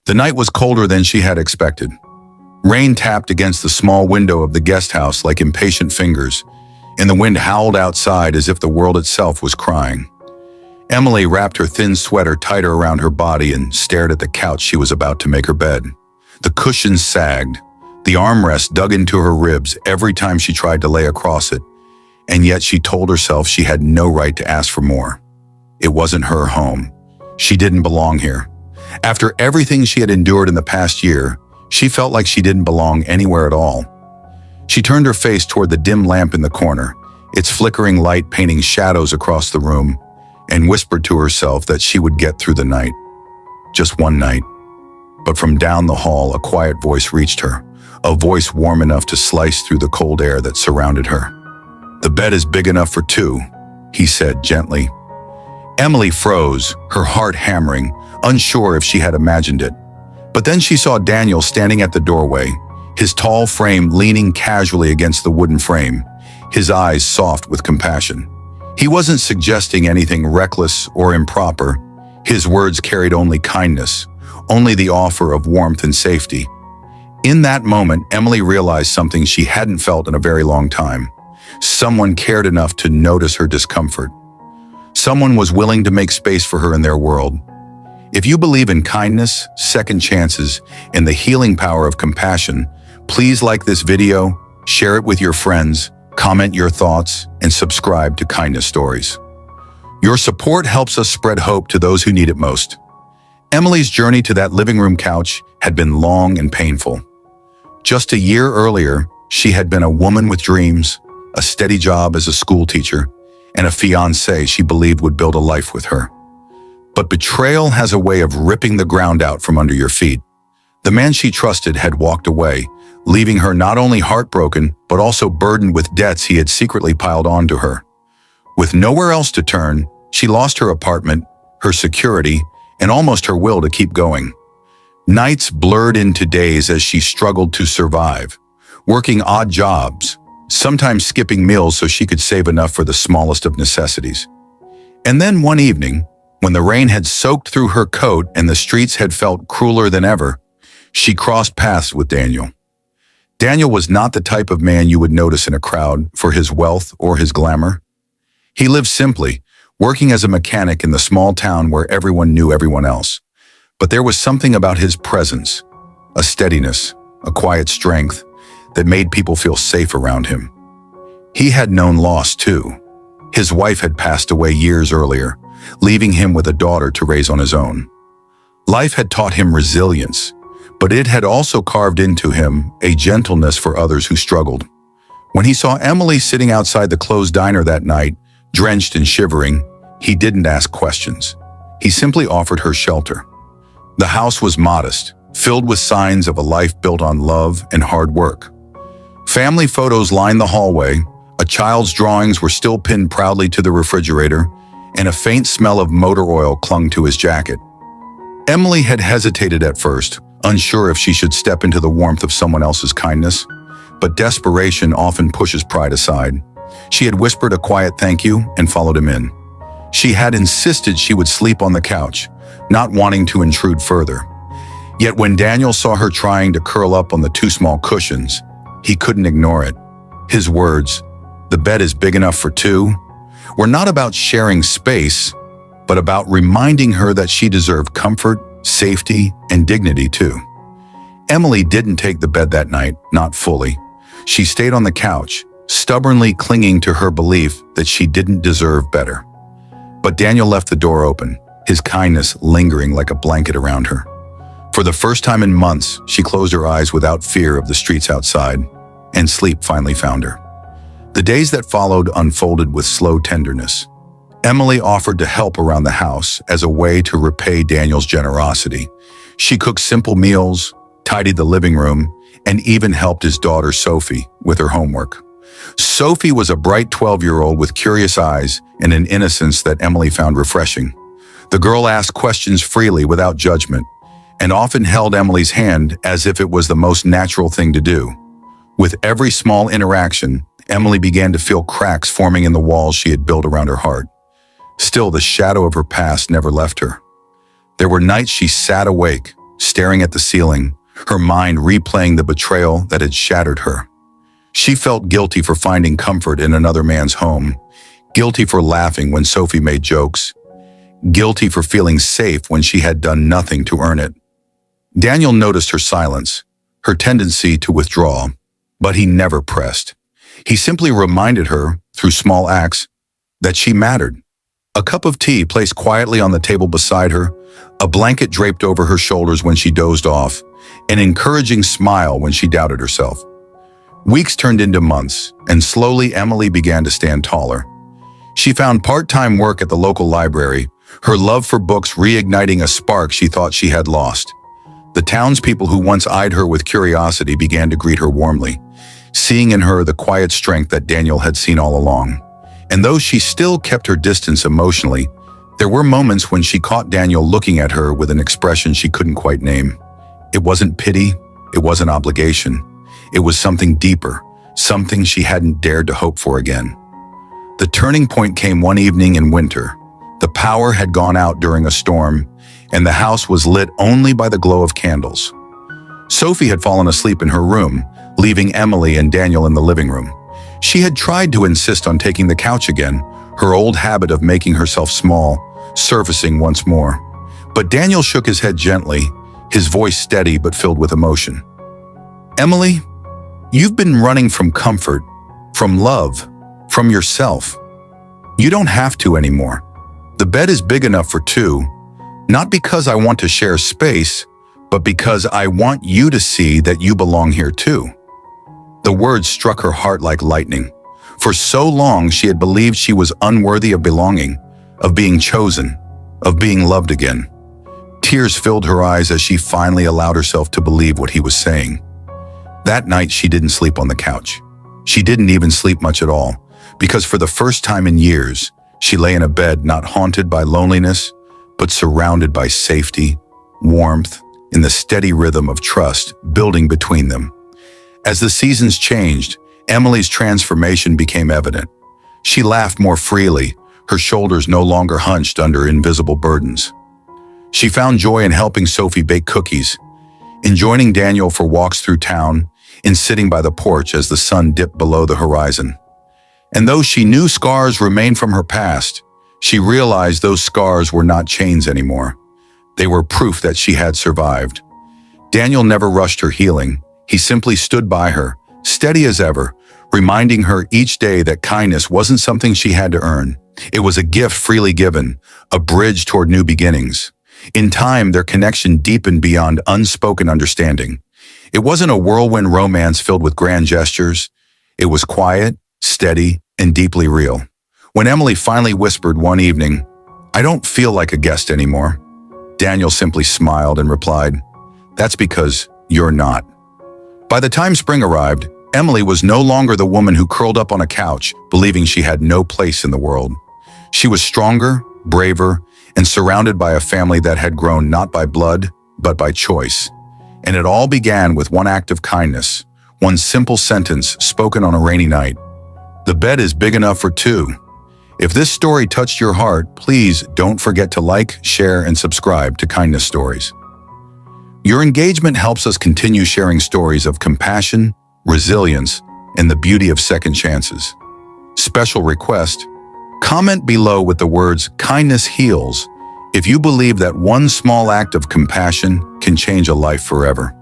The night was colder than she had expected. Rain tapped against the small window of the guest house like impatient fingers, and the wind howled outside as if the world itself was crying. Emily wrapped her thin sweater tighter around her body and stared at the couch she was about to make her bed. The cushions sagged. The armrest dug into her ribs every time she tried to lay across it, and yet she told herself she had no right to ask for more. It wasn't her home. She didn't belong here. After everything she had endured in the past year, she felt like she didn't belong anywhere at all. She turned her face toward the dim lamp in the corner, its flickering light painting shadows across the room, and whispered to herself that she would get through the night. Just one night. But from down the hall, a quiet voice reached her, a voice warm enough to slice through the cold air that surrounded her. "The bed is big enough for two," he said gently. Emily froze, her heart hammering, unsure if she had imagined it. But then she saw Daniel standing at the doorway, his tall frame leaning casually against the wooden frame, his eyes soft with compassion. He wasn't suggesting anything reckless or improper. His words carried only kindness, only the offer of warmth and safety. In that moment, Emily realized something she hadn't felt in a very long time. Someone cared enough to notice her discomfort. Someone was willing to make space for her in their world. If you believe in kindness, second chances, and the healing power of compassion, please like this video, share it with your friends, comment your thoughts, and subscribe to Kindness Stories. Your support helps us spread hope to those who need it most. Emily's journey to that living room couch had been long and painful. Just a year earlier, she had been a woman with dreams, a steady job as a school teacher, and a fiancé she believed would build a life with her. But betrayal has a way of ripping the ground out from under your feet. The man she trusted had walked away, leaving her not only heartbroken, but also burdened with debts he had secretly piled onto her. With nowhere else to turn, she lost her apartment, her security, and almost her will to keep going. Nights blurred into days as she struggled to survive, working odd jobs, sometimes skipping meals so she could save enough for the smallest of necessities. And then one evening, when the rain had soaked through her coat and the streets had felt crueler than ever, she crossed paths with Daniel. Daniel was not the type of man you would notice in a crowd for his wealth or his glamour. He lived simply, working as a mechanic in the small town where everyone knew everyone else. But there was something about his presence, a steadiness, a quiet strength, that made people feel safe around him. He had known loss too. His wife had passed away years earlier, leaving him with a daughter to raise on his own. Life had taught him resilience, but it had also carved into him a gentleness for others who struggled. When he saw Emily sitting outside the closed diner that night, drenched and shivering, he didn't ask questions. He simply offered her shelter. The house was modest, filled with signs of a life built on love and hard work. Family photos lined the hallway, a child's drawings were still pinned proudly to the refrigerator, and a faint smell of motor oil clung to his jacket. Emily had hesitated at first, unsure if she should step into the warmth of someone else's kindness, but desperation often pushes pride aside. She had whispered a quiet thank you and followed him in. She had insisted she would sleep on the couch, not wanting to intrude further. Yet when Daniel saw her trying to curl up on the two small cushions, he couldn't ignore it. His words, "The bed is big enough for two," were not about sharing space, but about reminding her that she deserved comfort, safety, and dignity too. Emily didn't take the bed that night, not fully. She stayed on the couch, stubbornly clinging to her belief that she didn't deserve better. But Daniel left the door open, his kindness lingering like a blanket around her. For the first time in months, she closed her eyes without fear of the streets outside, and sleep finally found her. The days that followed unfolded with slow tenderness. Emily offered to help around the house as a way to repay Daniel's generosity. She cooked simple meals, tidied the living room, and even helped his daughter Sophie with her homework. Sophie was a bright 12-year-old with curious eyes and an innocence that Emily found refreshing. The girl asked questions freely without judgment, and often held Emily's hand as if it was the most natural thing to do. With every small interaction, Emily began to feel cracks forming in the walls she had built around her heart. Still, the shadow of her past never left her. There were nights she sat awake, staring at the ceiling, her mind replaying the betrayal that had shattered her. She felt guilty for finding comfort in another man's home, guilty for laughing when Sophie made jokes, guilty for feeling safe when she had done nothing to earn it. Daniel noticed her silence, her tendency to withdraw, but he never pressed. He simply reminded her, through small acts, that she mattered. A cup of tea placed quietly on the table beside her, a blanket draped over her shoulders when she dozed off, an encouraging smile when she doubted herself. Weeks turned into months, and slowly Emily began to stand taller. She found part-time work at the local library, her love for books reigniting a spark she thought she had lost. The townspeople who once eyed her with curiosity began to greet her warmly, seeing in her the quiet strength that Daniel had seen all along. And though she still kept her distance emotionally, there were moments when she caught Daniel looking at her with an expression she couldn't quite name. It wasn't pity, it wasn't obligation. It was something deeper, something she hadn't dared to hope for again. The turning point came one evening in winter. The power had gone out during a storm, and the house was lit only by the glow of candles. Sophie had fallen asleep in her room, leaving Emily and Daniel in the living room. She had tried to insist on taking the couch again, her old habit of making herself small, surfacing once more. But Daniel shook his head gently, his voice steady but filled with emotion. "Emily, you've been running from comfort, from love, from yourself. You don't have to anymore. The bed is big enough for two, not because I want to share space, but because I want you to see that you belong here too." The words struck her heart like lightning. For so long she had believed she was unworthy of belonging, of being chosen, of being loved again. Tears filled her eyes as she finally allowed herself to believe what he was saying. That night she didn't sleep on the couch. She didn't even sleep much at all, because for the first time in years, she lay in a bed not haunted by loneliness, but surrounded by safety, warmth, and the steady rhythm of trust building between them. As the seasons changed, Emily's transformation became evident. She laughed more freely, her shoulders no longer hunched under invisible burdens. She found joy in helping Sophie bake cookies, in joining Daniel for walks through town, in sitting by the porch as the sun dipped below the horizon. And though she knew scars remained from her past, she realized those scars were not chains anymore. They were proof that she had survived. Daniel never rushed her healing. He simply stood by her, steady as ever, reminding her each day that kindness wasn't something she had to earn. It was a gift freely given, a bridge toward new beginnings. In time, their connection deepened beyond unspoken understanding. It wasn't a whirlwind romance filled with grand gestures. It was quiet, steady, and deeply real. When Emily finally whispered one evening, "I don't feel like a guest anymore," Daniel simply smiled and replied, "That's because you're not." By the time spring arrived, Emily was no longer the woman who curled up on a couch, believing she had no place in the world. She was stronger, braver, and surrounded by a family that had grown not by blood, but by choice. And it all began with one act of kindness, one simple sentence spoken on a rainy night. "The bed is big enough for two." If this story touched your heart, please don't forget to like, share, and subscribe to Kindness Stories. Your engagement helps us continue sharing stories of compassion, resilience, and the beauty of second chances. Special request: comment below with the words "kindness heals" if you believe that one small act of compassion can change a life forever.